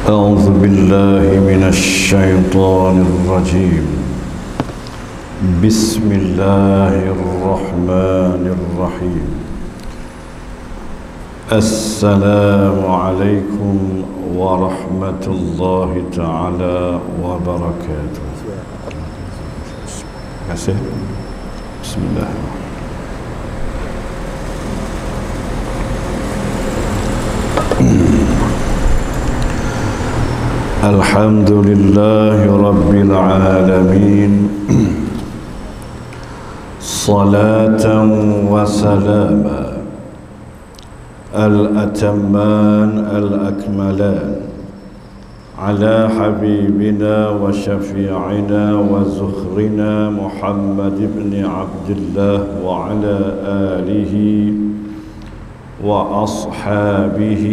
أعوذ بالله من الشيطان الرجيم. بسم الله الرحمن الرحيم. السلام عليكم ورحمة الله تعالى وبركاته. بسم الله. الحمد لله رب العالمين، صلاة وسلاما الأتمان الأكملان على حبيبنا وشفيعنا وزخرنا محمد بن عبد الله وعلى آله وأصحابه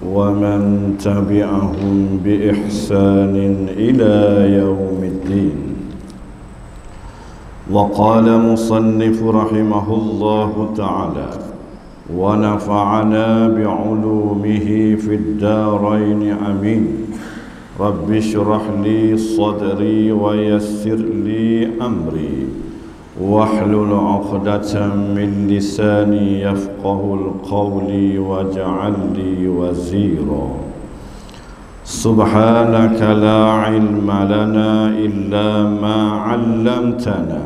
ومن تبعهم بإحسان إلى يوم الدين. وقال مصنف رحمه الله تعالى: ونفعنا بعلومه في الدارين آمين. رب اشرح لي صدري ويسر لي أمري واحلل عقدة من لساني يفقه القول واجعل لي وزيرا. سبحانك لا علم لنا إلا ما علمتنا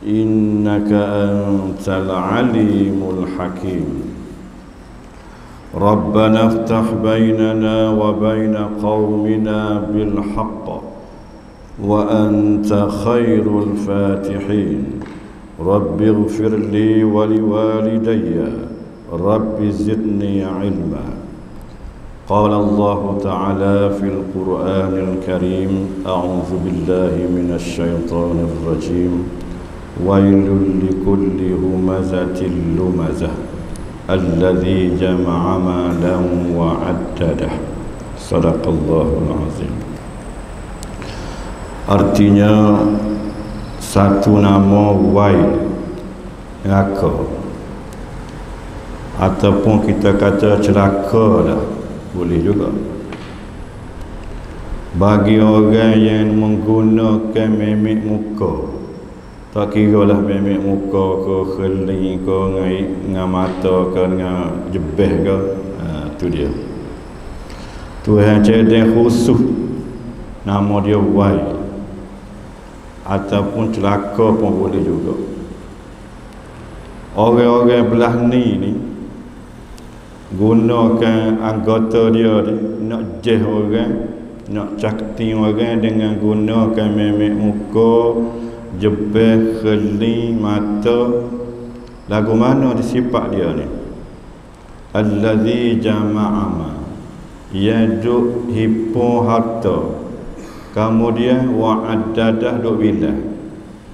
إنك أنت العليم الحكيم. ربنا افتح بيننا وبين قومنا بالحق وأنت خير الفاتحين. رب اغفر لي ولوالدي رب زدني علما. قال الله تعالى في القرآن الكريم: أعوذ بالله من الشيطان الرجيم. ويل لكل همزة لمزة الذي جمع مالا وعدده. صدق الله العظيم. Artinya satu nama wail, neraka, ataupun kita kata celaka dah boleh juga. Bagi orang yang menggunakan memek muka, tak kira lah memek muka ke, keling ke, dengan mata ke, dengan jebeh ke, tu dia. Tuhan cedek khusus nama dia wail, ataupun celaka pun boleh juga. Orang-orang belah ni gunakan anggota dia nak jeh orang, nak cakti orang dengan gunakan memek muka, jebeh, keling, mata. Lagu mana disifat dia ni? Allazi jama'a ma, yaduk hipo harta, kemudian wa'addadah duk bilah.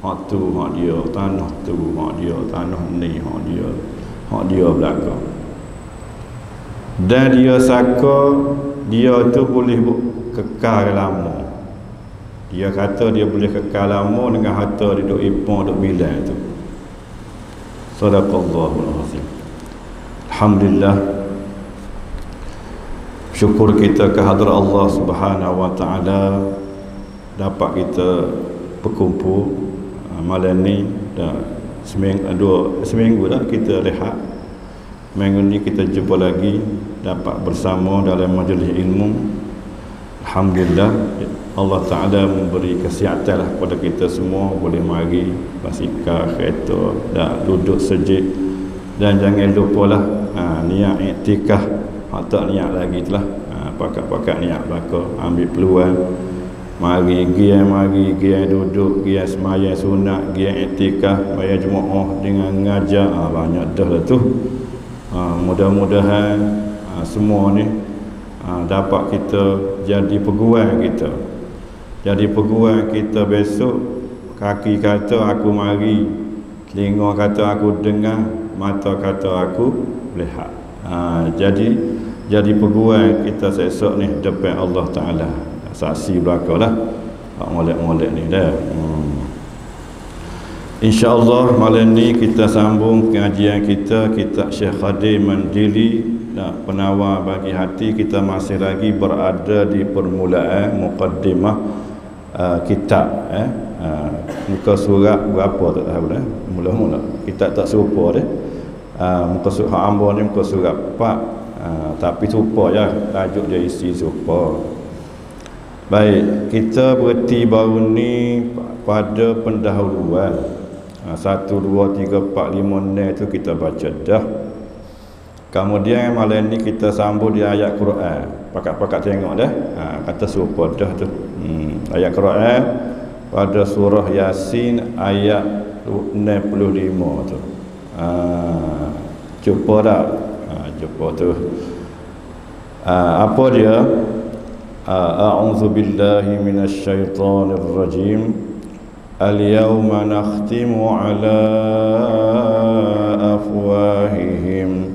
Hak tu hak dia, tanah tu hak dia, tanah ni hak dia belakang. Dan dia saka dia tu boleh kekal lama. Dia kata dia boleh kekal lama dengan harta dia duk ipon duk bilah tu. Sadaqallahul azim. Alhamdulillah, syukur kita ke hadrat Allah Subhanahu wa taala dapat kita berkumpul malam ni. Dah seminggu dah kita rehat. Minggu ni kita jumpa lagi, dapat bersama dalam majlis ilmu. Alhamdulillah, Allah Ta'ala memberi kesihatan lah kepada kita semua, boleh mari basikal, kereta, dah duduk sejik. Dan jangan lupalah niat iktikaf. Hak tak niat lagi tu lah, pakat-pakat niat belaka, ambil peluang. Mari gian duduk, gian sembahyang sunat, gian iktikaf, bayar jemaah dengan ngajar, banyak dah lah tu. Mudah-mudahan semua ni dapat kita jadi peguam kita. Jadi peguam kita besok. Kaki kata aku mari, telinga kata aku dengar, mata kata aku lihat. Jadi peguam kita esok ni depan Allah Ta'ala. Saksi belakalah molek-molek ni dah. InsyaAllah malam ni kita sambung pengajian kita, kitab Syekh Khadim Mandili penawar bagi hati. Kita masih lagi berada di permulaan muqaddimah kitab muka surat berapa tak tahu dah. Mula-mula kitab tak serupa dah. Muka surat hamba ni muka surat 4, tapi serupa je tajuk dia, isi serupa. Baik, kita berhenti baru ni pada pendahuluan. 1, 2, 3, 4, 5, 6 tu kita baca dah. Kemudian malam ni kita sambung di ayat Quran. Pakat-pakat tengok dah. Kata serupa dah tu. Ayat Quran pada surah Yasin ayat 65 tu. Jumpa tak? Jumpa tu. Apa dia? A'udzu billahi minasyaitonir rajim. Al-yawma nakhtimu ala afwahihim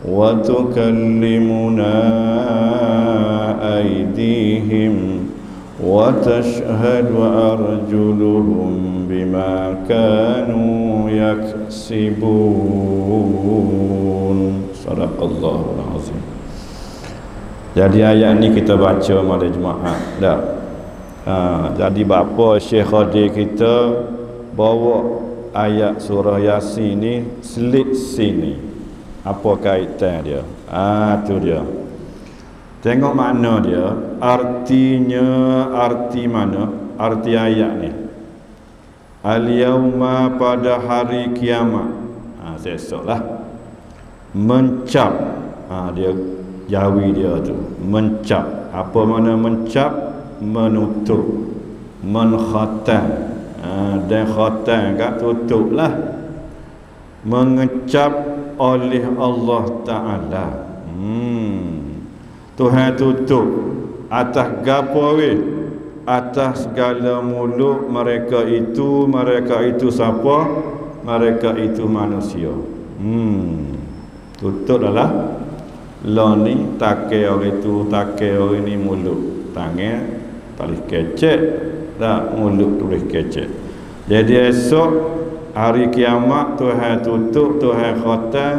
wa tukallimuna aydihim wa tashhadu arjuluhum bima kanu yaksibun. Sadaqallahul azim. Jadi ayat ni kita baca malam Jumaat dah. Jadi bapa Syekh Khadir kita bawa ayat surah Yasin ni selit sini. Apa kaitan dia? Tu dia. Tengok makna dia. Artinya, arti mana? Arti ayat ni. Al-yawma, pada hari kiamat. Esoklah. Mencap. Dia jawi dia tu. Mencap. Apa mana mencap? Menutup. Menkhatam. Dan khatam kat tutup lah. Mengecap oleh Allah Ta'ala. Tuhan tutup atas gapo weh? Atas segala mulut mereka itu siapa? Mereka itu manusia. Tutup adalah lo ni takai orang itu, takai orang ni mulut, tangan tulis kecek, dah mulut tulis kecek. Jadi esok hari kiamat Tuhan tutup, Tuhan khatam,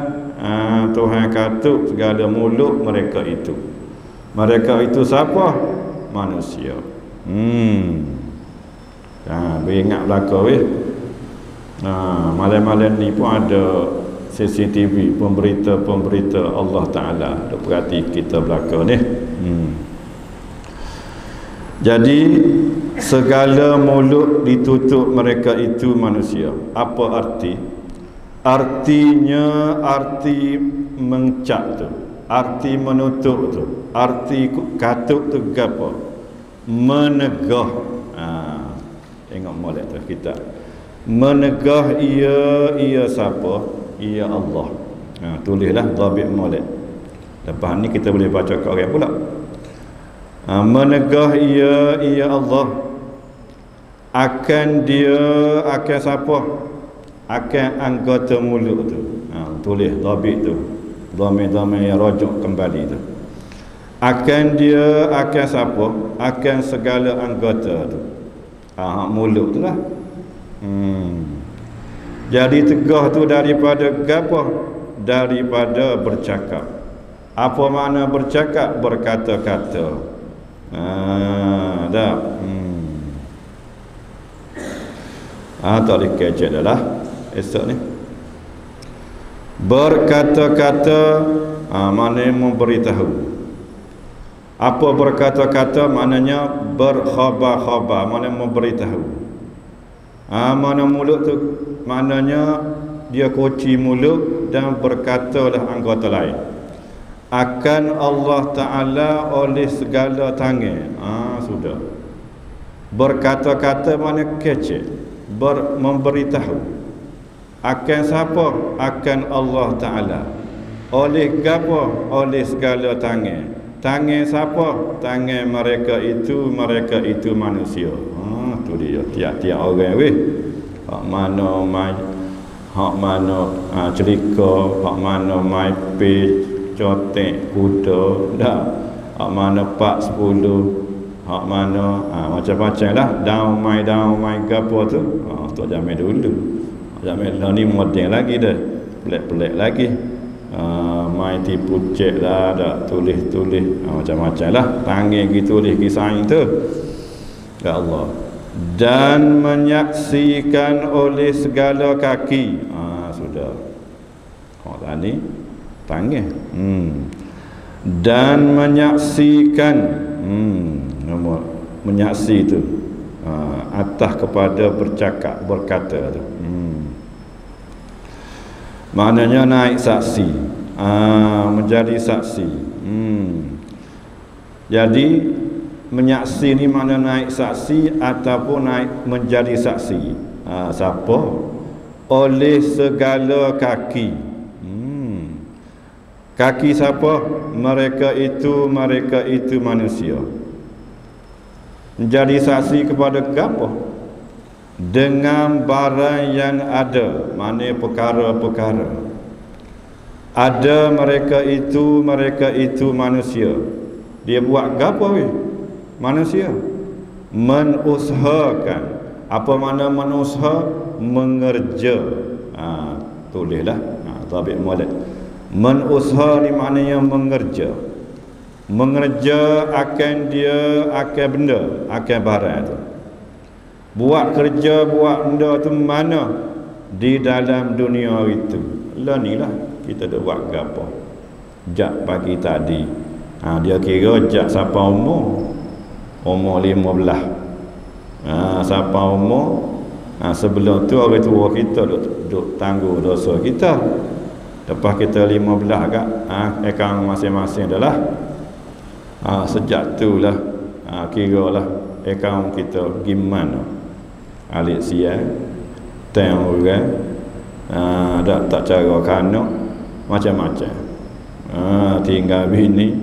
Tuhan katup segala mulut mereka itu. Mereka itu siapa? Manusia. Beringat belakang weh. Malam-malam ni pun ada CCTV, pemberita-pemberita Allah Ta'ala. Duk perhati kita belakang ni. Jadi segala mulut ditutup mereka itu manusia. Apa arti? Artinya arti mencap tu, arti menutup tu, arti katuk tu apa? Menegah. Tengok molek tu kita. Menegah ia siapa? Ia Allah. Tulislah dhabit molek. Lepas ni kita boleh baca kat orang pula. Menegah ia Allah. Akan dia, akan siapa? Akan anggota mulut tu. Tulis dhabit tu. Dhamir yang rojok kembali tu. Akan dia, akan siapa? Akan segala anggota tu. Mulut tu lah. Jadi tegah tu daripada apa? Daripada bercakap. Apa makna bercakap? Berkata-kata. Dah. Tak boleh kecek dah lah esok ni. Berkata-kata maknanya memberitahu. Apa berkata-kata? Maknanya berkhabar-khabar, maknanya memberitahu. Mana mulut tu maknanya dia kunci mulut dan berkatalah anggota lain akan Allah Ta'ala oleh segala tangan. Sudah. Berkata-kata mana kecek, memberitahu akan siapa? Akan Allah Ta'ala. Oleh apa? Oleh segala tangan. Tangan siapa? Tangan mereka itu manusia. Tu dia tiap-tiap orang weh. Hak mana mai, hak mana cerika, hak mana mai pej, cotek kuda dah. Hak mana 4-10, hak mana macam-macam lah. Down mai gapo tu. Tu zaman dulu. Zaman ni moden lagi dah. Pelik-pelik lagi. main tipu cek lah, dak tulis-tulis macam-macam lah, tangan pergi tulis kisah itu. Ya Allah. Dan menyaksikan oleh segala kaki. Sudah. Tadi tangan. Dan menyaksikan, menyaksi itu atas kepada bercakap, berkata tu. Maknanya naik saksi, menjadi saksi. Jadi menyaksi ni mana naik saksi ataupun naik menjadi saksi. Siapa? Oleh segala kaki. Kaki siapa? Mereka itu manusia. Menjadi saksi kepada apa? Dengan barang yang ada, mana perkara-perkara. Ada mereka itu manusia. Dia buat gapo weh? Manusia menusahakan. Apa makna menusaha? Mengerja. Tulislah. Tabik molek. Menusaha ni maknanya mengerja. Mengerja akan dia, akan benda, akan barang tu. Buat kerja, buat benda tu mana? Di dalam dunia itu. Lah ni lah kita dah buat gapo. Jak pagi tadi. Dia kira jak siapa umur 15. Siapa umur sebelum tu orang tua kita duk tangguh dosa kita. Lepas kita 15 agak akaun masing-masing dah lah. Sejak tu lah kira lah akaun kita gimana alik siang tang orang tak cara kanak macam-macam. Tinggal bini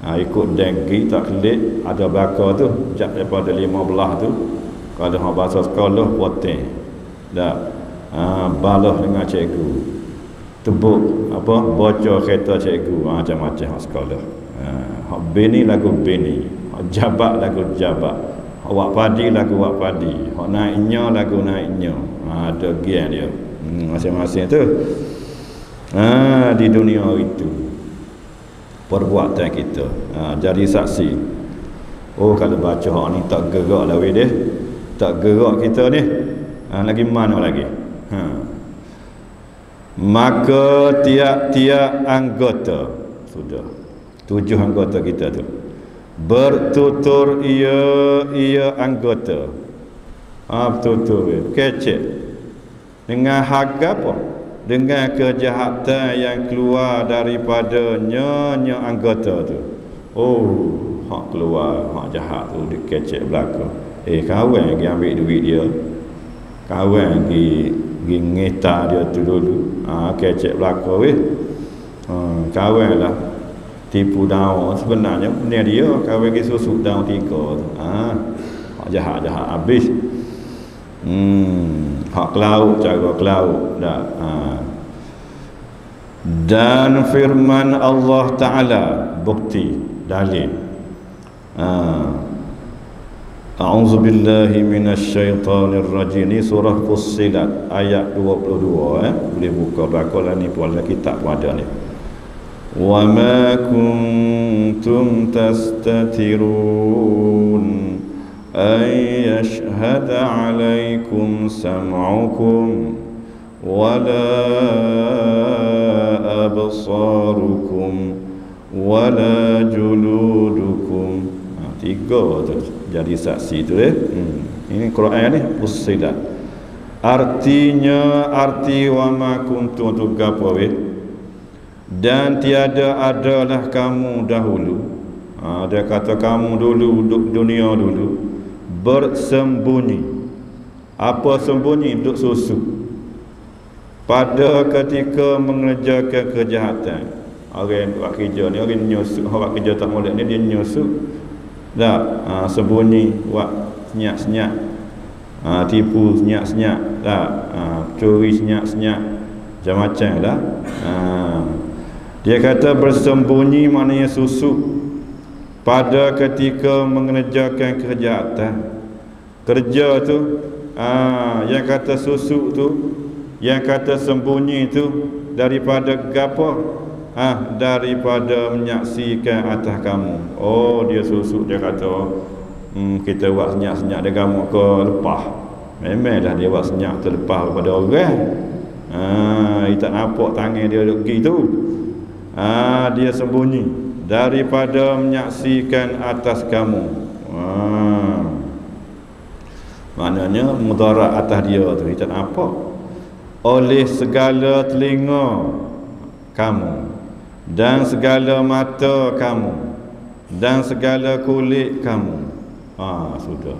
ikut dengki tak kelik ada belakang tu sejak daripada 15 tu kalau hak bahasa sekolah poteng dah balah dengan cikgu tebuk apa bocor kereta cikgu macam-macam hak sekolah. Hak bini lagu bini, hak jabat lagu jabat, hak wak padi lagu wak padi, hak naiknya lagu naiknya. Ada gian dia masing-masing tu. Di dunia itu perbuatan kita jadi saksi. Kalau baca hak ni tak gerak lah weh dia, tak gerak kita ni, lagi mana lagi. Maka tiap-tiap anggota, sudah 7 anggota kita tu bertutur ia anggota. Bertutur kecek dengan harga apa? Dengan kejahatan yang keluar daripadanya anggota tu. Hak keluar, hak jahat tu dikecek belakang. Kawan pergi ambil duit dia, kawan pergi ngeta dia tu dulu. Kecek belakang weh. Kawan lah tipu daun sebenarnya ni dia kawan pergi susuk daun 3 tu. Hak jahat-jahat habis. Hak kelaut, cara kelaut dah. Dan firman Allah Ta'ala, bukti, dalil. A'udzu billahi minasyaitonir rajim. Ini surah Fussilat ayat 22. Boleh buka belakang ni pun kitab pun ada ni. Wa ma kuntum tastatirun ay yashhada 'alaikum sam'ukum wala absarukum wala juludukum. 3 tu jadi saksi tu ini Quran ni Fussilat. Artinya wa ma kuntum tu gapo weh? Dan tiada adalah kamu dahulu. Dia kata kamu dulu dunia dulu bersembunyi. Apa sembunyi? Duk susu pada ketika mengerjakan kejahatan. Orang yang buat kerja ni, orang nyusuk, orang kerja tak molek ni dia nyusuk dah. Sembunyi, buat senyap-senyap, tipu senyap-senyap dah, curi senyap-senyap, macam-macam dah. Dia kata bersembunyi maknanya susuk pada ketika mengerjakan kejahatan. Kerja tu yang kata susuk tu, yang kata sembunyi tu daripada gapo? Daripada menyaksikan atas kamu. Oh, dia susuk, dia kata kita buat senyap-senyap dia kamu ke lepas. Memanglah dia buat senyap terlepas kepada orang. Dia tak nampak tangan dia duk pergi tu. Dia sembunyi daripada menyaksikan atas kamu. Maknanya mudarat atas dia tu dia tak nampak. Oleh segala telinga kamu dan segala mata kamu dan segala kulit kamu. Sudah.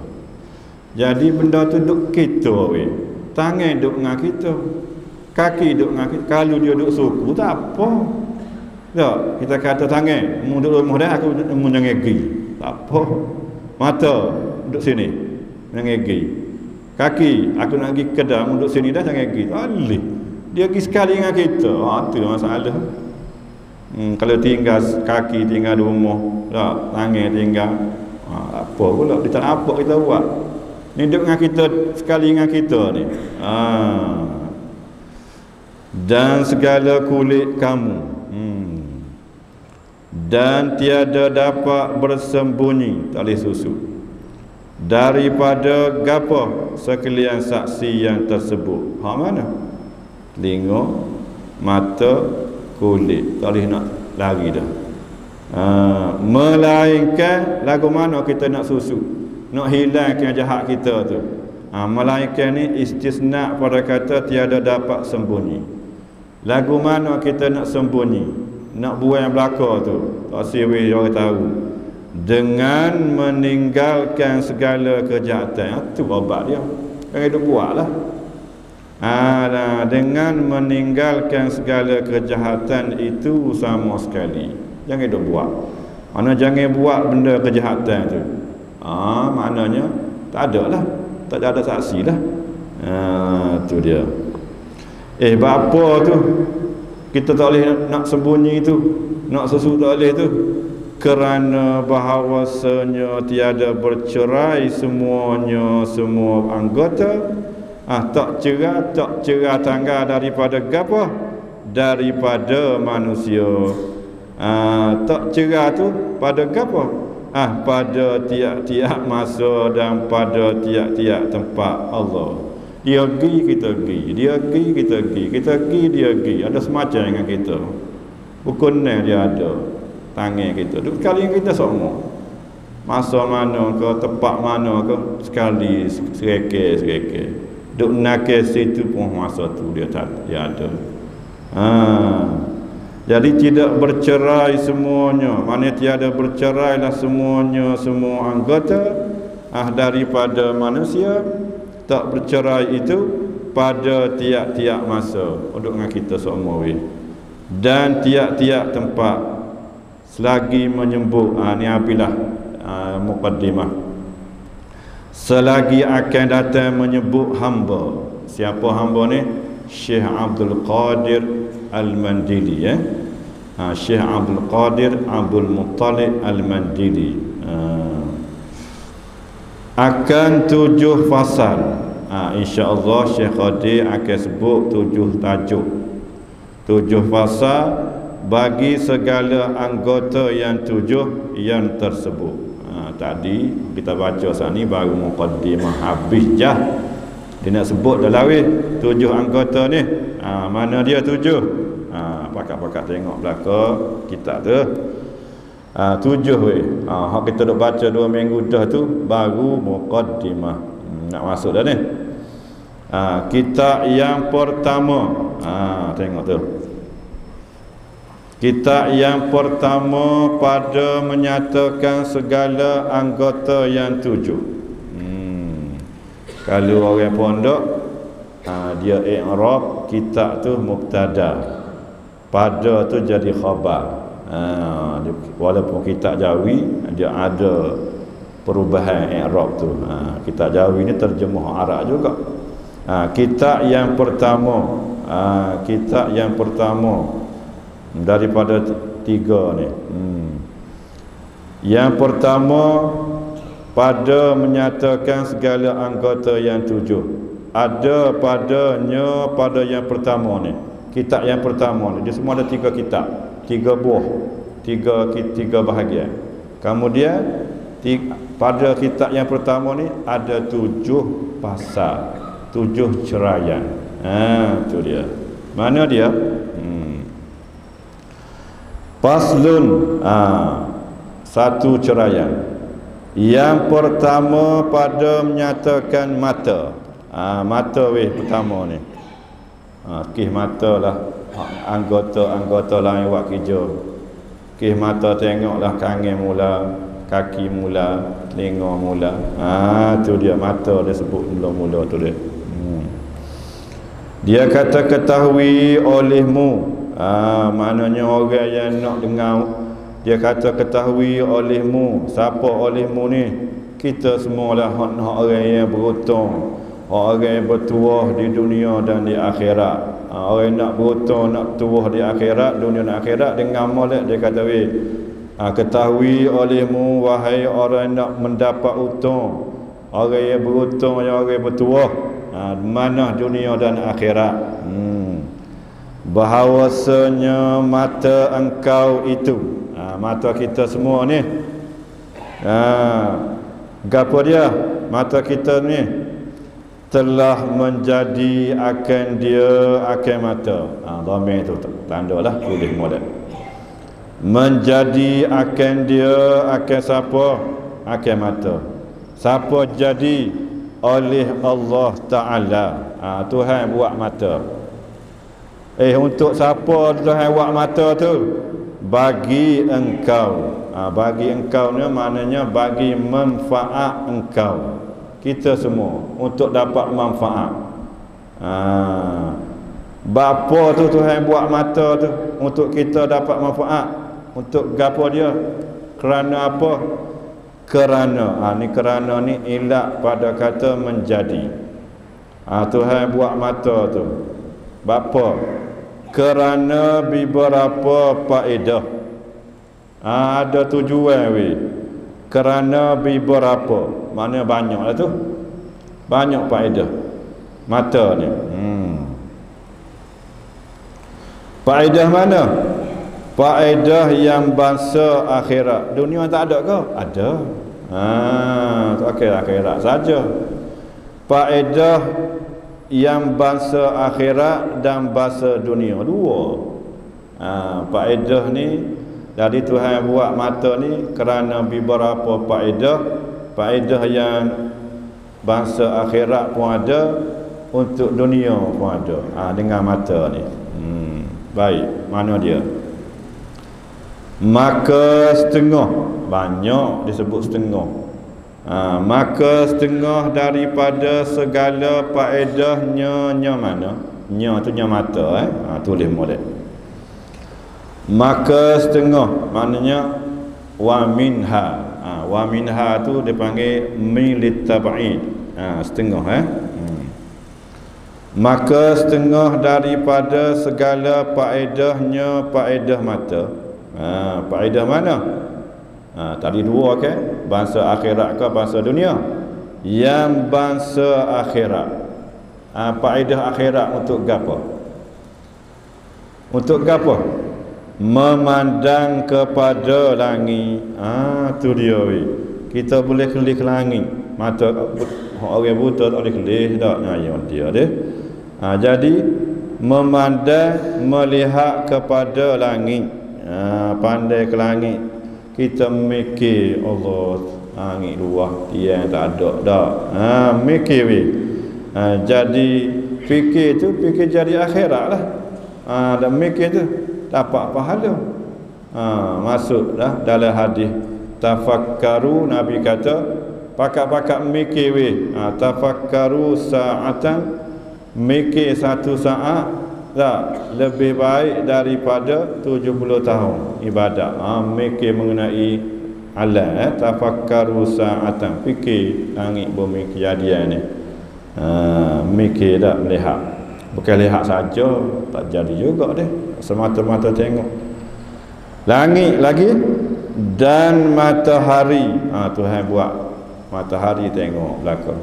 Jadi benda tu duk kita weh. Tangan duk dengan kita, kaki duk dengan kita. Kalau dia duk suku tak apa. Tak, kita kata tangan mu duk rumah dah, aku mu jangan pergi. Tak apa. Mata duk sini jangan pergi. Kaki aku nak pergi kedai, mu duk sini dah jangan pergi. Tak boleh. Dia pergi sekali dengan kita. Itu masalah. Kalau tinggal kaki tinggal di rumah, tak, tangan tinggal, apa pula dia tak apa kita buat. Ni duduk dengan kita sekali dengan kita ni. Dan segala kulit kamu, dan tiada dapat bersembunyi, tali susu, daripada gapo sekalian saksi yang tersebut. Mana? Telinga, mata, kulit. Tak boleh nak lari dah. Melainkan lagu mana kita nak susu, nak hilangkan jahat kita tu. Melainkan ni istisna pada kata tiada dapat sembunyi. Lagu mana kita nak sembunyi, nak buang belaka tu, tak siwi orang tahu, dengan meninggalkan segala kejahatan. Itu obat dia. Kan dia buat lah. Dengan meninggalkan segala kejahatan itu sama sekali. Jangan duk buat. Mana jangan buat benda kejahatan tu. Maknanya tak ada lah, tak ada saksi lah. Tu dia. Bapa tu kita tak boleh nak sembunyi tu, nak sesu tak boleh tu, kerana bahawasanya tiada bercerai semuanya semua anggota. Tak cerah tangga daripada gapo? Daripada manusia. Tak cerah tu pada gapo? Pada tiap-tiap masa dan pada tiap-tiap tempat Allah. Dia pergi, kita pergi. Dia pergi, kita pergi. Kita pergi, dia pergi. Ada semacam dengan kita. Bukannya dia ada tangan kita. Duk sekali kita semua. Masa mana ke, tempat mana ke, sekali sereke. Duk nakal situ pun masa tu dia ada. Jadi tidak bercerai semuanya. Maknanya tiada bercerailah semuanya semua anggota daripada manusia. Tak bercerai itu pada tiap-tiap masa. Duduk dengan kita semua weh. Dan tiap-tiap tempat selagi menyebut ni apilah muqaddimah. Selagi akan datang menyebut hamba. Siapa hamba ni? Syekh Abdul Qadir Al-Mandili, Syekh Abdul Qadir Abdul Muttalib Al-Mandili. Akan 7 fasal. InsyaAllah Syekh Qadir akan sebut 7 tajuk, 7 fasal bagi segala anggota yang 7 yang tersebut. Tadi kita baca saat ni baru muqaddimah habis jah. Dia nak sebut dah lawe 7 anggota ni. Mana dia 7? Pakak-pakak tengok belakang kitab tu. 7 weh. Hak kita duk baca 2 minggu dah tu baru muqaddimah. Nak masuk dah ni. Kitab yang pertama. Tengok tu. Kitab yang pertama pada menyatakan segala anggota yang 7. Kalau orang pondok, dia i'rab kitab tu mubtada, pada tu jadi khabar. Walaupun kitab Jawi dia ada perubahan i'rab tu. Kitab Jawi ni terjemah Arab juga. Kitab yang pertama, kitab yang pertama daripada 3 ni. Yang pertama pada menyatakan segala anggota yang 7. Ada padanya pada yang pertama ni. Kitab yang pertama ni, dia semua ada 3 kitab, 3 buah, 3 bahagian. Kemudian pada kitab yang pertama ni ada 7 pasal, 7 ceraian. Tu dia. Mana dia? Faslun, satu ceraian. Yang pertama pada menyatakan mata. Mata pertama ni. Kih mata lah anggota lain buat kerja. Kih mata tengoklah kangen mula, kaki mula, telinga mula. Tu dia mata dia sebut mula-mula tu dia. Dia kata ketahui olehmu. Maknanya orang yang nak dengar, dia kata ketahui olehmu. Siapa olehmu ni? Kita semualah orang yang beruntung, orang yang bertuah di dunia dan di akhirat. Orang yang nak beruntung, nak tuah di akhirat, dunia dan akhirat, dengar molek dia kata ketahui olehmu wahai orang yang nak mendapat untung, orang yang beruntung, orang yang bertuah mana dunia dan akhirat. Bahawasanya mata engkau itu, mata kita semua ni, gapo dia? Mata kita ni telah menjadi akan dia akan mata. Dhamir tu tanda lah, tulis molek. Menjadi akan dia akan siapa? Akan mata. Siapa jadi? Oleh Allah Ta'ala. Tuhan buat mata. Untuk siapa Tuhan buat mata tu? Bagi engkau. Bagi engkau ni maknanya bagi manfaat engkau. Kita semua untuk dapat manfaat. Bapa tu Tuhan buat mata tu untuk kita dapat manfaat. Untuk gapo dia? Kerana apa? Kerana kerana ni ilat pada kata menjadi. Tuhan buat mata tu. Bapa? Kerana beberapa faedah. Ada tujuan kerana beberapa, mana banyaklah tu. Banyak faedah mata ni. Faedah mana? Faedah yang bangsa akhirat. Dunia tak ada ke? Ada. Akhirat saja. Faedah yang bangsa akhirat dan bangsa dunia, dua. Faedah ni, jadi Tuhan buat mata ni kerana beberapa faedah yang bangsa akhirat pun ada, untuk dunia pun ada. Dengan mata ni. Baik, mana dia? Maka setengah, banyak disebut setengah. Maka setengah daripada segala faedahnya mana? Nya tu nya mata. Tulis molek. Maka setengah maknanya wa minha. Wa minha tu dipanggil min litab'id. Setengah Maka setengah daripada segala faedahnya faedah mata. Faedah mana? Tadi dua kan? Bangsa akhirat ke bangsa dunia? Yang bangsa akhirat. Faedah akhirat untuk gapo? Untuk gapo? Memandang kepada langit. Tu dia kita boleh kelih ke langit. Mata orang buta tak boleh kelih dak. Dia dia. Jadi memandang, melihat kepada langit. Pandai ke langit. Kita mikir Allah, langit luah, tiang tak ada dak. Mikir jadi fikir tu fikir jadi akhirat lah. Dan mikir tu dapat pahala. Masuk dah dalam hadis tafakkaru, Nabi kata pakat-pakat mikir tafakkaru sa'atan, mikir 1 saat tak lebih baik daripada 70 tahun ibadat. Mikir mengenai alam. Tafakkaru sa'atan, fikir langit bumi kejadian ni. Mikir tak, melihat. Bukan lihat saja, tak jadi juga deh. Semata-mata tengok langit lagi dan matahari. Tuhan buat matahari tengok belakang,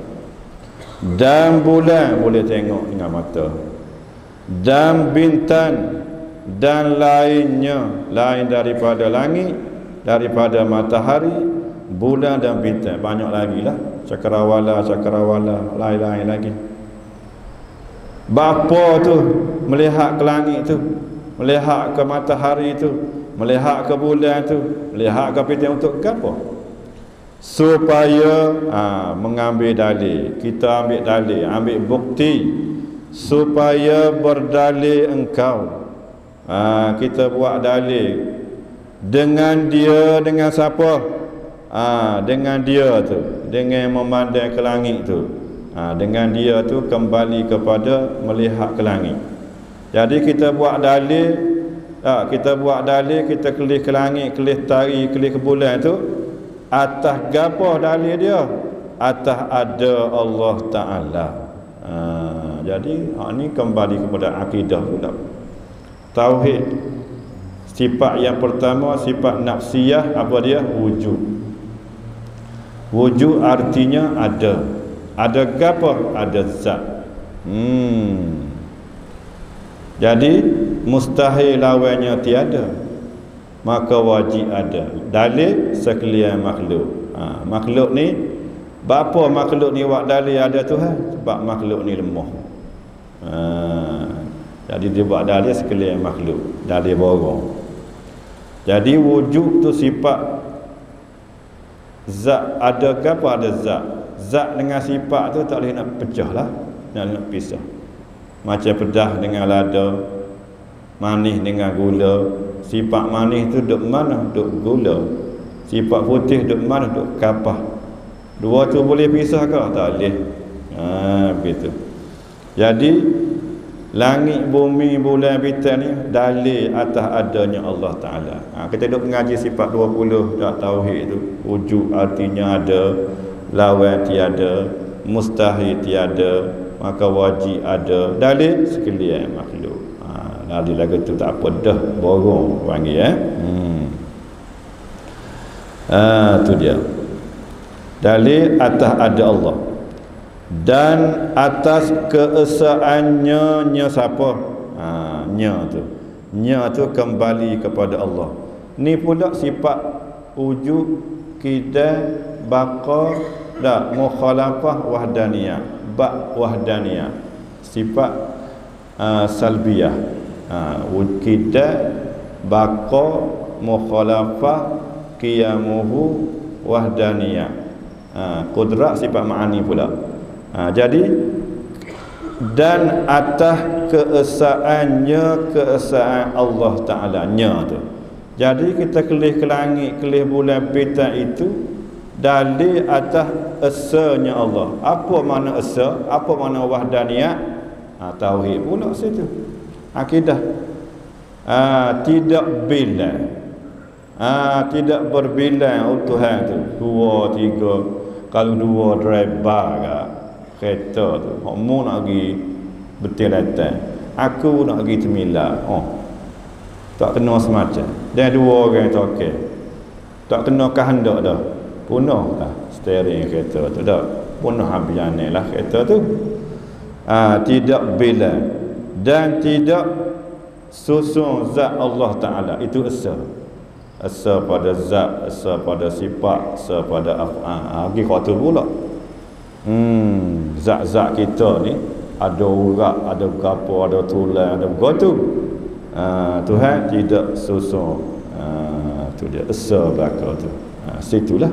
dan bulan boleh tengok dengan mata. dan bintang dan lainnya, lain daripada langit, daripada matahari, bulan dan bintang. Banyak lagi lah, cakrawala, lain-lain lagi. Bapa tu melihat ke langit tu, melihat ke matahari tu, melihat ke bulan tu, melihat ke bintang untuk apa? Supaya mengambil dalil. Kita ambil dalil, ambil bukti supaya berdalil engkau. Kita buat dalil dengan dia, dengan siapa? Dengan dia tu, dengan memandang ke langit tu. Dengan dia tu kembali kepada melihat ke langit. Jadi kita buat dalil, kita kelih ke langit, kelih tari, kelih ke bulan tu, atas gapo dalil dia? Atas ada Allah Ta'ala. Jadi ni kembali kepada akidah pula. Tauhid. Sifat yang pertama, sifat nafsiyah, apa dia? Wujud. Wujud artinya ada. Ada gapo? Ada zat. Jadi mustahil lawannya tiada, maka wajib ada. Dalil sekalian makhluk. Makhluk ni, bapa makhluk ni buat dalil ada Tuhan? Sebab makhluk ni lemah. Jadi dia buat dalil sekalian makhluk, dalil borong. Jadi wujud tu sifat zat. Ada gapo? Ada zat. Zat dengan sifat tu tak boleh nak pecah lah, nak pisah. Macam pedas dengan lada, manis dengan gula. Sifat manis tu duk mana? Duk gula. Sifat putih duk mana? Duk kapah. Dua tu boleh pisah ke? Tak boleh. Begitu. Jadi langit, bumi, bulan, bintang ni dalil atas adanya Allah Ta'ala. Kita duk mengaji sifat 20 dak tauhid tu. Wujud artinya ada, lawan tiada, mustahil tiada, maka wajib ada. Dalil sekalian makhluk. Dalil lagu tu tak apa dah, borong panggil tu dia. Dalil atas ada Allah dan atas keesaannya siapa? Nya tu kembali kepada Allah. Ni pula sifat wujud, kidah, baqa, mukhalafah, wahdaniyah, wahdaniyah, sifat salbiyah. Kidah, baqa, mukhalafah, qiyamuhu, wahdaniyah. Qudrat sifat ma'ani pula. Jadi dan atas keesaannya, keesaan Allah Ta'ala nya tu. Jadi kita kelih ke langit, kelih bulan, bintang itu dalil atas esanya Allah. Apa makna esa? Apa makna wahdaniyah? Tauhid pula situ. Akidah. Tidak bilang. Tidak berbilang Tuhan tu. 2, 3. Kalau 2 driver ke kereta tu, kamu nak pergi betul datang, aku nak pergi Temila. Tak kena semacam. Dan 2 orang tu okey. Tak kena kehendak dah. Punah lah steering kereta tu dah. Punah habis lah kereta tu. Tidak bila dan tidak susun zat Allah Ta'ala. Itu esa. Esa pada zat, esa pada sifat, esa pada af'al. Lagi kata pula. Zat-zat kita ni ada urat, ada gapo, ada tulang, ada begitu. Tuhan tidak susun. Tu dia esa belaka tu. Situlah.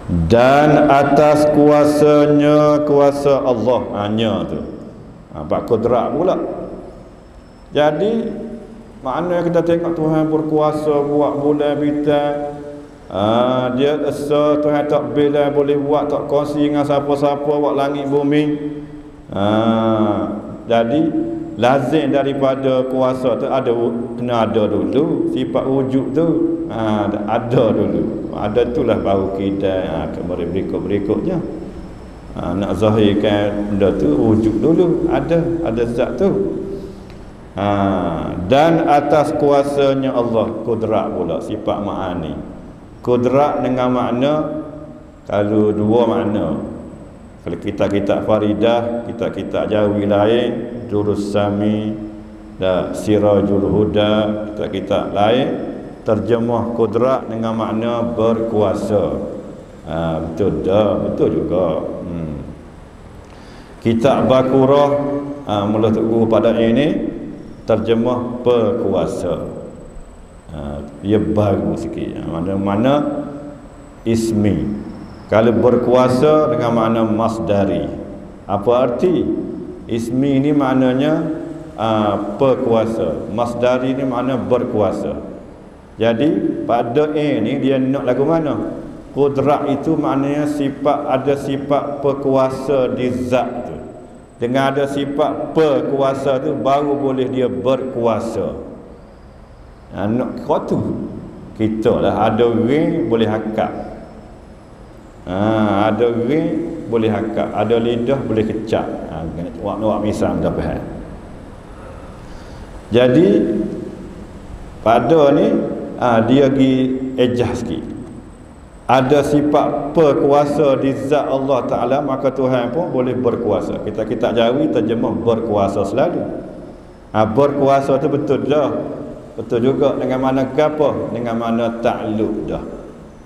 Dan atas kuasanya, kuasa Allah hanya tu. Bab kudrat pula. Jadi makna kita tengok Tuhan berkuasa buat bulan bintang. Dia esa, Tuhan tak bila boleh buat, tak kongsi dengan siapa-siapa buat langit bumi. Jadi lazim daripada kuasa tu ada, kena ada dulu sifat wujud tu. Ada dulu. Ada itulah baru kita berikut-berikutnya. Nak zahirkan benda tu wujud dulu, ada zat tu. Dan atas kuasanya Allah, kudrat pula sifat ma'ani. Kudrat dengan makna, kalau 2 makna. Kalau kitab-kitab Faridah, kitab-kitab Jawi lain, Jurus Sami dan Sirajul Huda, kitab-kitab lain terjemah kudrat dengan makna berkuasa. Betul dah, betul juga. Kitab Baqarah mula guru pada ini terjemah berkuasa. Dia baru sikit. Mana-mana ismi. Kalau berkuasa dengan makna masdari. Apa arti? Ismi ini maknanya berkuasa. Masdari ini makna berkuasa. Jadi pada ini dia nak lagu mana? Qudrat itu maknanya ada sifat berkuasa di zat tu. Dengan ada sifat berkuasa tu baru boleh dia berkuasa. Nak kau tu kita lah ada ring boleh hakak. Ada ring boleh hakak, ada lidah boleh kecap. Nak misal dah faham. Jadi pada ni dia pergi ejah sikit. Ada sifat berkuasa di zat Allah Ta'ala, maka Tuhan pun boleh berkuasa. Kita Jawi terjemah berkuasa selalu. Berkuasa tu betul dah. Betul juga dengan mana apa? Dengan mana ta'alluq dah.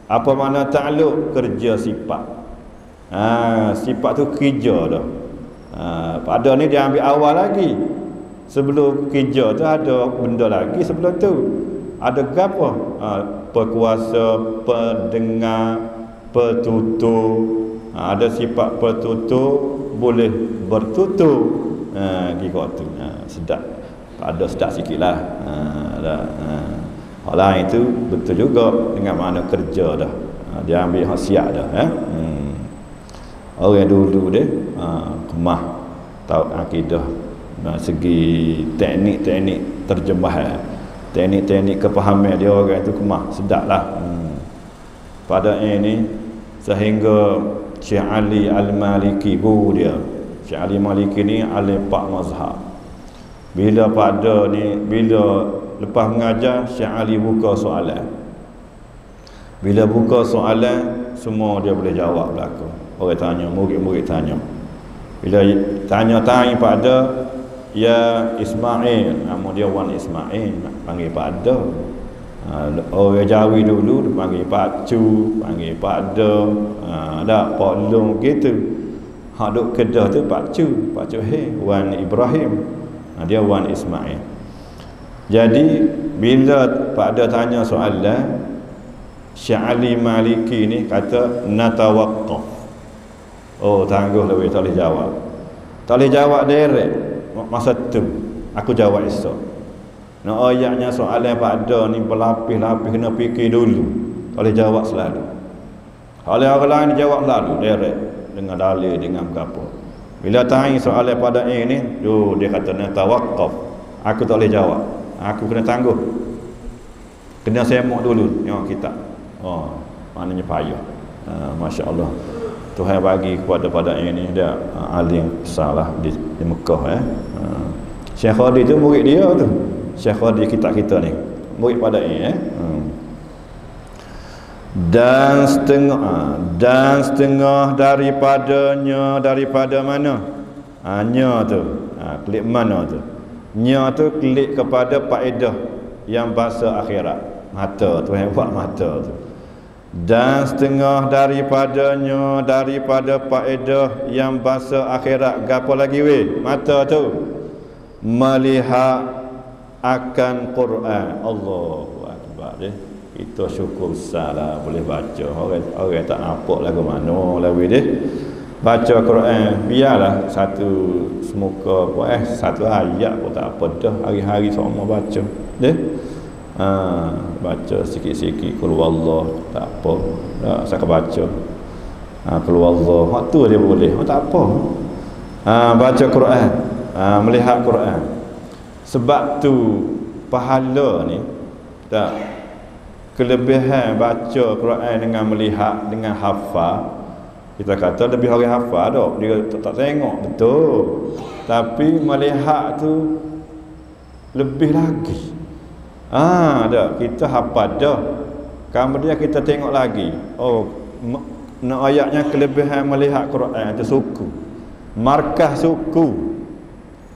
Apa makna ta'alluq? Kerja sifat. Sifat tu kerja dah. Pada ni dia ambil awal lagi. Sebelum kerja tu ada benda lagi sebelum tu. Ada apa? Berkuasa, pendengar, bertutur. Ada sifat bertutur, boleh bertutur. Kira tu. Sedap. Ada sedap sikit lah. Hal lain itu betul juga dengan makna kerja dah. Dia ambil khasiat dah. Orang dulu dia kemah tahu akidah segi teknik-teknik terjemahan, teknik-teknik kepahaman dia orang itu kemah sedap lah. Pada ini sehingga Syekh Ali Al-Maliki guru dia, Syekh Ali Maliki ni ahli pak mazhab. Bila lepas mengajar, Syekh Ali buka soalan. Bila buka soalan, semua dia boleh jawab belakang. Orang tanya, murid-murid tanya. Bila tanya pada ya Ismail, nama dia Wan Ismail, panggil pada. Orang Jawi dulu dia panggil Pak Cu, panggil Pak Da, ada Pak Long gitu. Hak duk Kedah tu Pak Cu Wan Ibrahim. Dia Wan Ismail. Jadi bila Pak Da tanya soalan, Syekh Ali Maliki ni kata natawaqqaf. Oh, tangguh lebih tak boleh jawab. Tak boleh jawab direct. Masa tu aku jawab esok. Nah, ayatnya soalan Pak Da ni berlapis-lapis, kena fikir dulu. Tak boleh jawab selalu. Kalau orang lain jawab selalu direct dengan dalil, dengan apa. Bila tanya soalan pada ini, dia kata natawaqqaf. Aku tak boleh jawab. Aku kena tangguh. Kena semak dulu tengok kitab. Maknanya payah. Masya-Allah. Tuhan bagi kepada pada ini dia alim besarlah di Mekah. Syekh Khadi tu murid dia tu. Syekh Khadi kita ni murid pada ini. Dan setengah daripada mana? Nya tu. Klik mana tu? Nya tu klik kepada faedah yang bahasa akhirat. Mata Tuhan buat mata tu. Dan setengah daripada faedah yang bahasa akhirat. Gapo lagi weh? Mata tu melihat akan Quran. Allahu Akbar. Kita syukur salah boleh baca. Orang tak nampak lagu mana lagu dia. Baca Quran biarlah satu semuka satu ayat pun tak apa dah, hari-hari semua baca. Baca sikit-sikit qul huwallah tak apa. Saya baca. Qul huwallah waktu dia boleh. Tak apa. Baca Quran, melihat Quran. Sebab tu pahala ni tak kelebihan baca Quran dengan melihat, dengan hafal. Kita kata lebih orang hafal dah, dia tak tengok betul. Tapi melihat tu lebih lagi. Dah kita hafal dah. Kemudian kita tengok lagi. nak ayatnya kelebihan melihat Quran itu suku. Markah suku.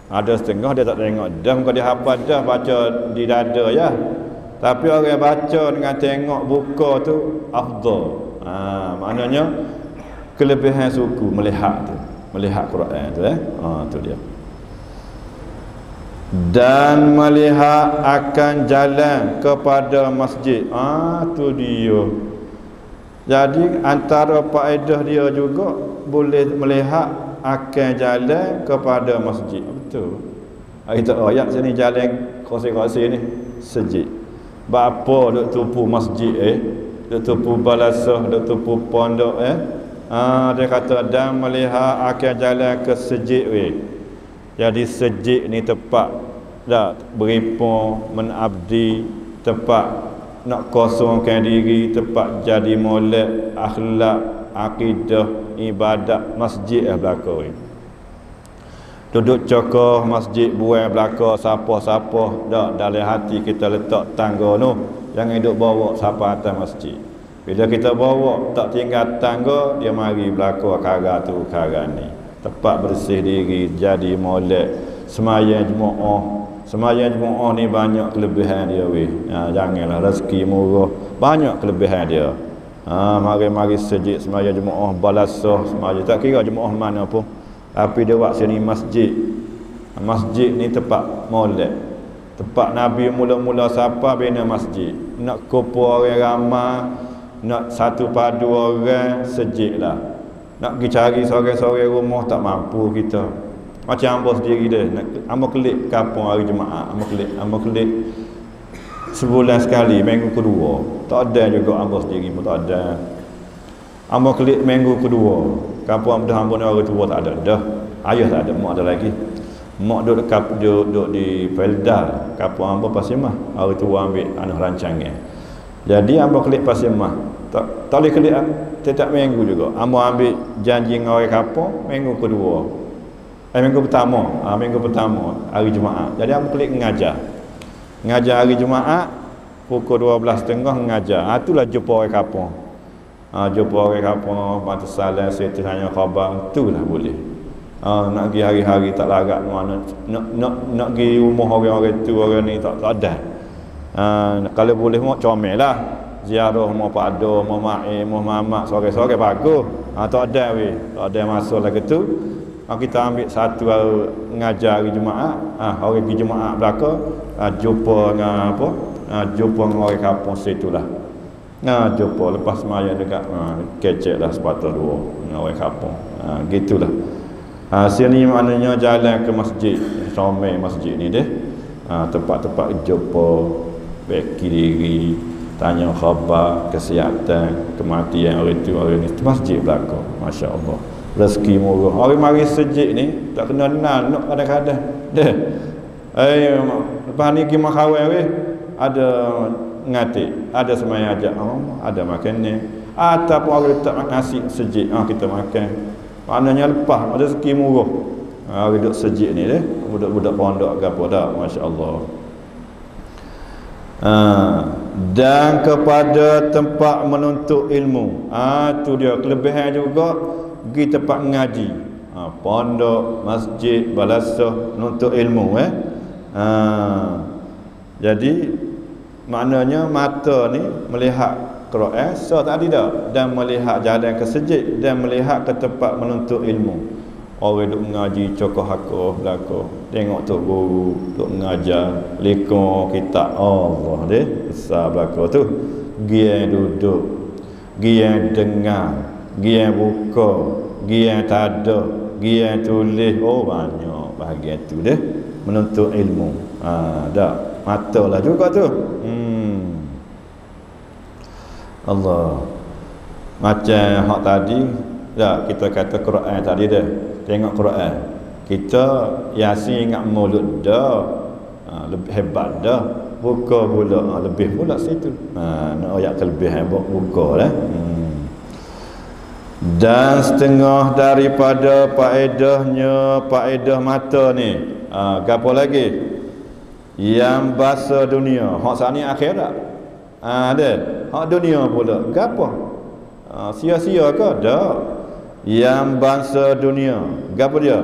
Ada setengah dia tak tengok dah, muka dia hafal dah, baca di dada ya. Tapi orang baca dengan tengok buka tu afdal. Maknanya kelebihan suku melihat tu, melihat Quran tu tu dia. Dan melihat akan jalan kepada masjid. Tu dia. Jadi antara faedah dia juga boleh melihat akan jalan kepada masjid. Betul. Kita ayat sini jalan kosong-kosong ni sejid. Bapa duk tupu masjid duk tupu balasah, duk tupu pondok dia kata dan melihat akan jalan ke sejid Jadi sejid ni tempat dah beripun menabdi, tempat nak kosongkan diri, tempat jadi molek akhlak, akidah, ibadat, masjid belakang duduk cokoh masjid buai belakang siapa-siapa dak dalam hati kita letak tangga tu, jangan duk bawa siapa atas masjid. Bila kita bawa tak tinggal tangga, dia mari belakang kara tu kara ni. Tempat bersih diri, jadi molek, sembahyang jemaah ni banyak kelebihan dia janganlah rezeki murah, banyak kelebihan dia. Mari-mari sejid sembahyang jemaah balasah, sembahyang tak kira jemaah mana pun. Tapi dia buat sini masjid. Masjid ni tempat molek. Tempat Nabi mula-mula siapa bina masjid. Nak kumpul orang ramai, nak satu padu orang, sejid lah. Nak pergi cari sore-sore rumah tak mampu kita. Macam hamba sendiri dia. Hamba kelik kampung hari Jumaat. Hamba kelik sebulan sekali, minggu kedua. Tak ada juga hamba sendiri pun tak ada. Hamba kelik minggu kedua. Kampung dah hamba ni orang tua tak ada dah. Ayah tak ada, mak ada lagi. Mak duduk di Felda, kampung hamba Pasimah. Orang tua ambil anak rancangan. Jadi hamba kelik Pasimah. Tak boleh kelik setiap minggu juga. Hamba ambil janji dengan orang kampung minggu kedua. Minggu pertama hari Jumaat. Jadi hamba kelik mengajar. Mengajar hari Jumaat pukul 12.30 mengajar. Itulah jumpa orang kampung. Jumpa orang kampung, bantu salam, saya tanya khabar, itulah boleh. Nak pergi hari-hari tak larat mana, nak pergi rumah orang-orang tu, orang ni tak ada. Kalau boleh mau comel lah, ziarah mau Pak Ado, mau Mak mau Mamak, sore-sore bagus. Tak ada tak ada masa lagi tu. Kita ambil satu hari mengajar hari Jumaat, hari pergi Jumaat belakang, jumpa dengan apa? Jumpa dengan orang kampung situlah. Jumpa lepas semaya dekat kecek lah sepatah dua dengan orang kampung. Gitulah. Sini maknanya jalan ke masjid, ramai masjid ni deh. Tempat-tempat jumpa, beki diri, tanya khabar, kesihatan, kematian orang tu orang ni. Masjid belakang, masya-Allah. Rezeki murah. Orang mari sejid ni tak kena nak kadang-kadang. Deh. Lepas ni pergi makan ada ngatik, ada semaya ajak, ada makan ni, ataupun orang letak nasi sejid, kita makan. Maknanya lepas ada rezeki murah. Orang duduk sejid ni budak-budak pondok ke apa dah, masya-Allah. Dan kepada tempat menuntut ilmu. Tu dia kelebihan juga pergi tempat mengaji. Pondok, masjid, balasah, menuntut ilmu Jadi maknanya mata ni melihat Quran tadi dah, dan melihat jalan ke sejid, dan melihat ke tempat menuntut ilmu. Orang duk mengaji cokoh hakoh belakang, tengok tok guru duk mengajar lekong kitab Allah deh besar belakang tu. Gian duduk, gian dengar, gian buka, gian tada, gian tulis, banyak bahagian tu deh menuntut ilmu. Dah mata lah juga tu. Allah. Macam hak tadi dah kita kata Quran tadi dah. Tengok Quran. Kita Yasin ingat mulut dah. Lebih hebat dah. Buka pula lebih pula situ. Nak ayat kelebihan buka lah. Dan setengah daripada faedah mata ni. Gapo lagi? Yang bahasa dunia. Hak sani akhirat. Ada hak dunia pula gapo? sia-sia ke? Tak. Yang bangsa dunia, apa dia?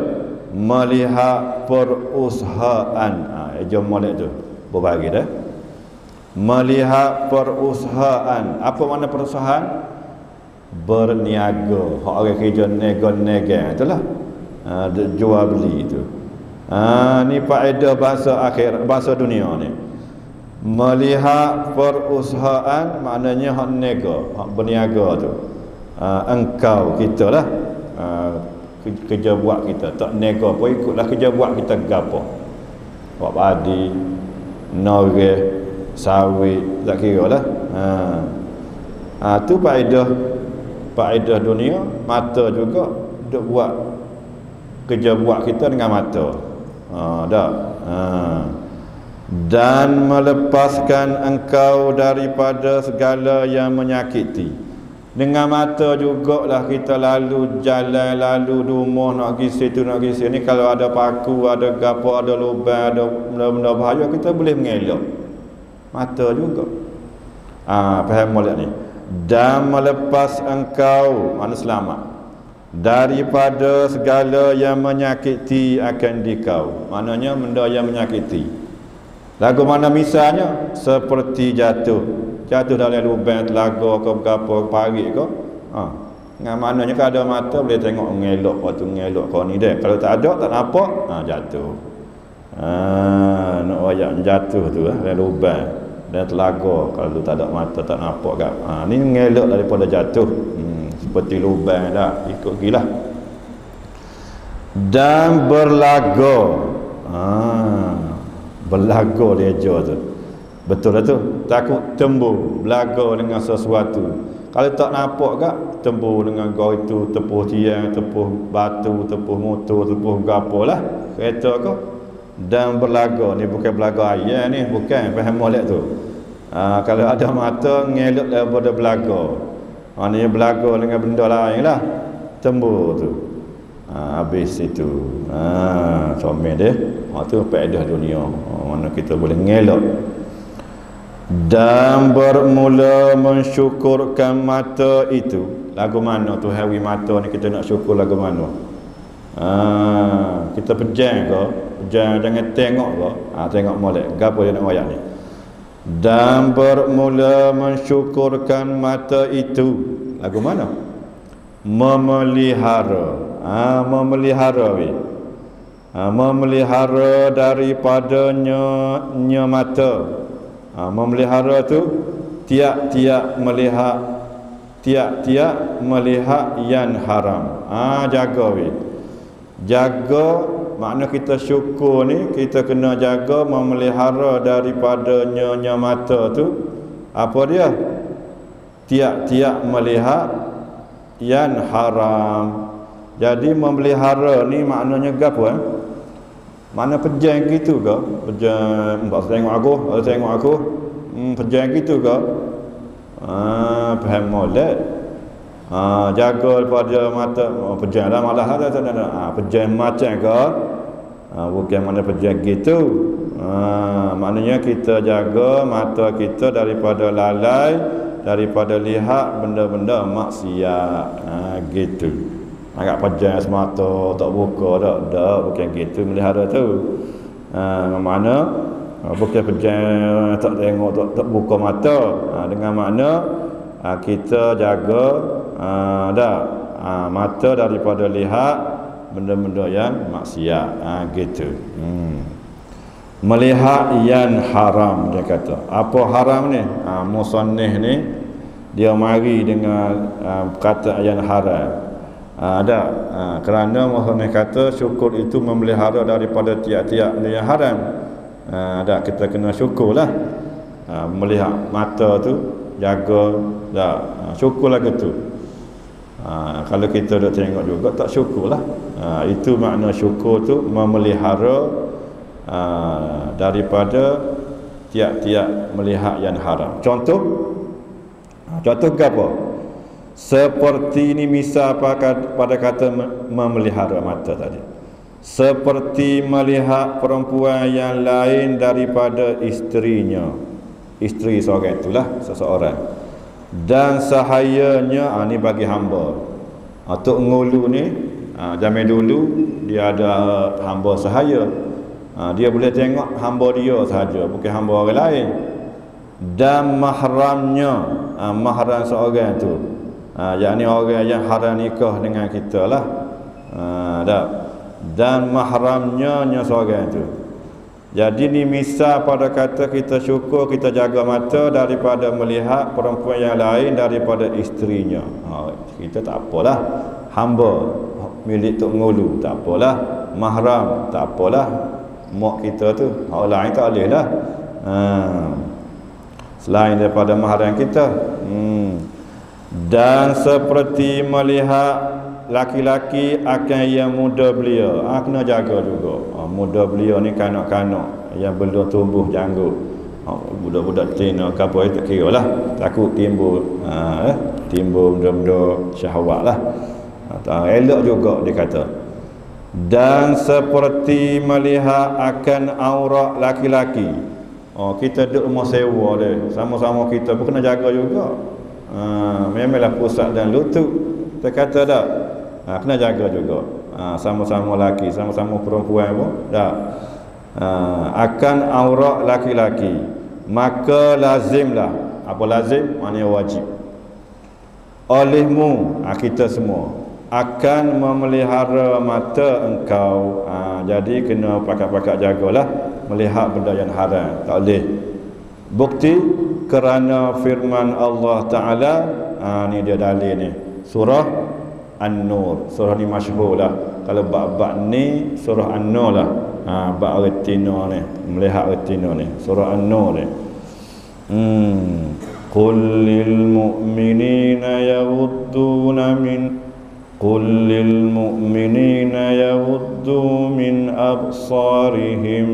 Melihat perusahaan. Jom molek tu berbagi dah. Melihat perusahaan. Apa makna perusahaan? Berniaga. Hak orang kerja nego-nego itulah. Jual beli itu. Ni faedah bahasa akhir, bahasa dunia ni. Melihat perusahaan maknanya hak nego, hak berniaga tu. Engkau kita lah, kerja buat kita tak nego pun ikutlah kerja buat kita gapo. Buat padi, noreh, sawit, tak kira lah. Tu faedah dunia. Mata juga duk buat kerja buat kita dengan mata. Dan melepaskan engkau daripada segala yang menyakiti. Dengan mata jugalah kita lalu jalan, lalu rumah nak pergi situ, nak pergi sini. Kalau ada paku, ada gapo, ada lubang, ada benda-benda bahaya, kita boleh mengelak. Mata juga. Faham molek ni. Dan melepas engkau, mana selamat, daripada segala yang menyakiti akan dikau. Maknanya benda yang menyakiti. Lagu mana misalnya? Seperti jatuh dalam lubang, telaga ke apa, parit ke. Dengan maknanya kalau ada mata boleh tengok mengelak, waktu mengelak kau ni dah. Kalau tak ada, tak nampak, jatuh. Nak wayak jatuh tu dalam lubang dan telaga. Kalau tak ada mata, tak nampak kan. Ni mengelak daripada jatuh. Seperti lubang dah, ikut gilah. Dan berlaga. Berlaga dia tu. Betul lah tu. Takut tembur, belaga dengan sesuatu. Kalau tak nampak kak, tembur dengan kau itu, tepuh tiang, tepuh batu, tepuh motor, tepuh gapo lah, kereta kau. Dan berlaga, ni bukan belaga ayam ni, bukan, faham molek tu. Kalau ada mata, ngelak daripada belaga. Maknanya belaga dengan benda lain lah, tembur tu. Habis itu. Comel dia. Tu faedah dunia. Mana kita boleh ngelak. Dan bermula mensyukurkan mata itu. Lagu mana tu hari mata ni kita nak syukur lagu mana? Kita pejam ke? Pejam jangan tengok ke? Tengok molek. Gapo dia nak wayak ni? Dan bermula mensyukurkan mata itu. Lagu mana? Memelihara. Memelihara we. Memelihara daripadanya mata. Memelihara tu tiap-tiap melihat yang haram. Jaga we. Jaga makna kita syukur ni, kita kena jaga memelihara daripadanya mata tu. Apa dia? Tiap-tiap melihat yang haram. Jadi memelihara ni maknanya gapo Mana pejam gitu ke? Pejam, tak tengok aku, pejam gitu ke? Faham molek. Jaga daripada mata, pejam lah malah ada. Pejam macam ke? Bukan mana pejam gitu. Maknanya kita jaga mata kita daripada lalai, daripada lihat benda-benda maksiat. Gitu. Agak pejam semata, tak buka dak, bukan gitu melihara tu. Mana bukan pejam tak tengok, tak buka mata. Dengan makna kita jaga mata daripada lihat benda-benda yang maksiat. Gitu. Melihat yang haram, dia kata. Apa haram ni? Musannif ni dia mari dengan kata yang haram. Kerana Muhammad kata syukur itu memelihara daripada tiap-tiap yang haram. Kita kena syukurlah. Melihat mata tu, jaga, syukur lagu tu. Kalau kita dah tengok juga tak syukurlah. Itu makna syukur tu memelihara daripada tiap-tiap melihat yang haram. Contoh apa? Seperti ini misal pada kata memelihara mata tadi. Seperti melihat perempuan yang lain daripada isterinya. Isteri seorang itulah seseorang. dan sahayanya, ni bagi hamba. Tok Ngulu ni zaman dulu dia ada hamba sahaya. Dia boleh tengok hamba dia sahaja, bukan hamba orang lain. Dan mahramnya, mahram seorang tu, yakni orang yang haram nikah dengan kita lah. Dan mahramnya seorang tu. Jadi ni misal pada kata kita syukur, kita jaga mata daripada melihat perempuan yang lain daripada isterinya. Kita tak apalah. Hamba milik Tok Ngulu tak apalah. Mahram tak apalah. Mak kita tu, orang lain tak boleh lah. Selain daripada mahram kita. Dan seperti melihat laki-laki akan yang muda belia, kena jaga juga. Muda belia ni kanak-kanak yang belum tumbuh janggut. Budak-budak Cina ke apa tak kira lah, takut timbul benda-benda syahwat lah. Elok juga dia kata. Dan seperti melihat akan aurat laki-laki. Kita duduk rumah sewa dia, sama-sama kita pun kena jaga juga. Memanglah pusat dan lutut, kita kata tak, kena jaga juga. Sama-sama laki, sama-sama perempuan pun tak. Akan aurat laki-laki, maka lazimlah. Apa lazim? Maknanya wajib. Olehmu, kita semua akan memelihara mata engkau. Jadi kena pakat-pakat jagalah melihat benda yang haram, tak boleh. Bukti kerana firman Allah Ta'ala, ni dia dalil ni, surah An-Nur. Surah ni masyhur lah. Kalau bab-bab ni surah An-Nur lah. Bab retina ni, melihat retina ni, surah An-Nur ni. Qul lil mu'minina yaghudduna min absarihim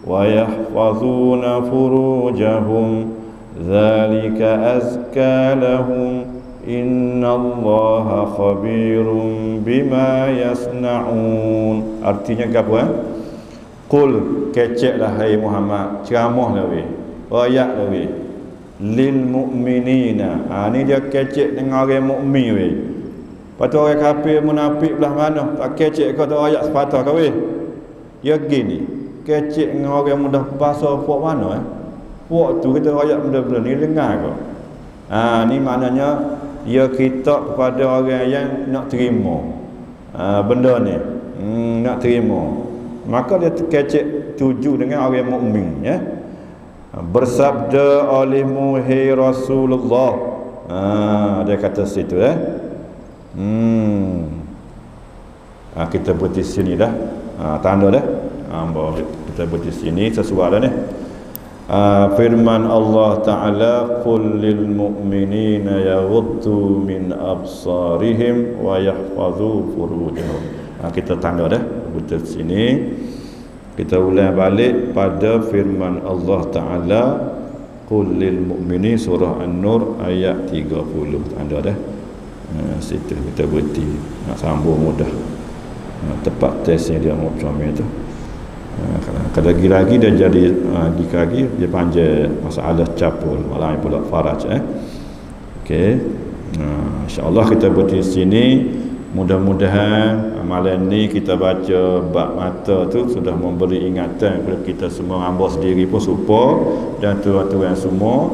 wa yahfazuna furujahum dzalika azka lahum innallaha khabirum bima yasnaun. Artinya apa? Qul, keceklah hai Muhammad, ceramahlah weh, ayatlah weh, lil mu'minina. Ni dia kecek dengan orang mukmin weh. Patut orang kafir munafik belah mana tak kecek kau tu ayat sepatah kau weh. Ya gini, kecek dengan orang mudah bahasa puak mana puak tu kita ayat benda-benda ni dengar kau. Ni maknanya dia kita kepada orang yang nak terima benda ni, nak terima, maka dia kecek tuju dengan orang mukmin ya. Bersabda olehmu hai Rasulullah, dia kata situ kita berhenti sini dah, tanda dah, kita berhenti sini sesuai dah ni. Firman Allah Ta'ala, qul lil mu'minina yaghuddu min absarihim wa yahfazu furujahum. Kita tanda dah betul sini. Kita ulang balik pada firman Allah Ta'ala, qul lil mu'minin, surah An-Nur ayat 30. Tanda dah. Situ kita berhenti. Nak sambung mudah. Tepat test yang dia mau comel tu. Kalau lagi dia jadi lagi dia panjang masalah capul malah pula faraj okey. InsyaAllah kita berhenti sini. Mudah-mudahan malam ni kita baca bab mata tu sudah memberi ingatan kepada kita semua, hamba sendiri pun supaya dan tuan-tuan semua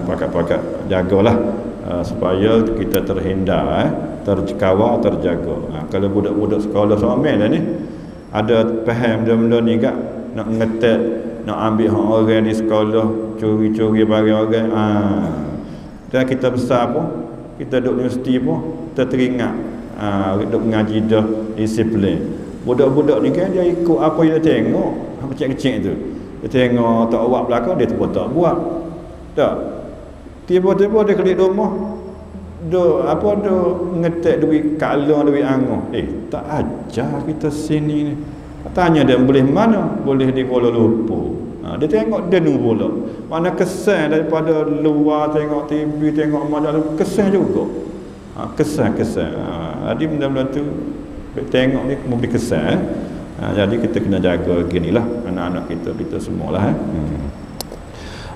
pakat-pakat jagalah supaya kita terhindar terkawal, terjaga. Kalau budak-budak sekolah somel dah ni ada faham benda-benda ni kak, nak ngetek, nak ambil hak orang di sekolah, curi-curi barang orang. Dan kita besar pun, kita duduk universiti pun, kita teringat duduk mengaji dah disiplin. Budak-budak ni kan dia ikut apa yang dia tengok, apa kecil-kecil tu. Dia tengok tak buat belakang, dia pun tak buat. Tak. Tiba-tiba dia kelik rumah, ngetek duit kala, duit angah. Tak ajar kita sini ni. Tanya dia boleh mana? Boleh di Kuala Lumpur. Dia tengok dia nunggu pula. Mana kesan daripada luar tengok TV, tengok majalah, kesan juga. Kesan. Jadi benda-benda tu tengok ni memberi kesan. Jadi kita kena jaga ginilah anak-anak kita semualah.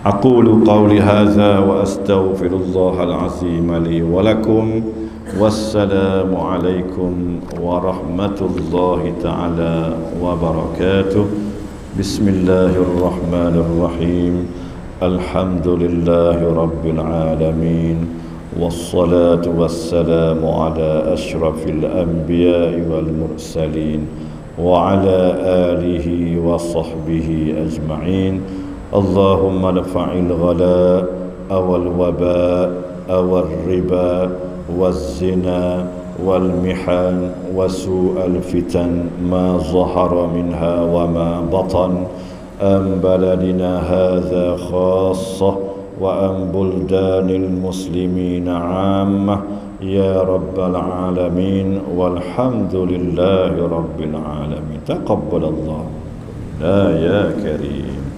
أقول قولي هذا وأستغفر الله العظيم لي ولكم. والسلام عليكم ورحمة الله تعالى وبركاته. بسم الله الرحمن الرحيم. الحمد لله رب العالمين، والصلاة والسلام على أشرف الأنبياء والمرسلين وعلى آله وصحبه أجمعين. اللهم ارفع الغلاء والوباء والربا والزنا والمحن وسوء الفتن ما ظهر منها وما بطن عن بلدنا هذا خاصة وعن بلدان المسلمين عامة يا رب العالمين. والحمد لله رب العالمين. تقبل الله يا كريم.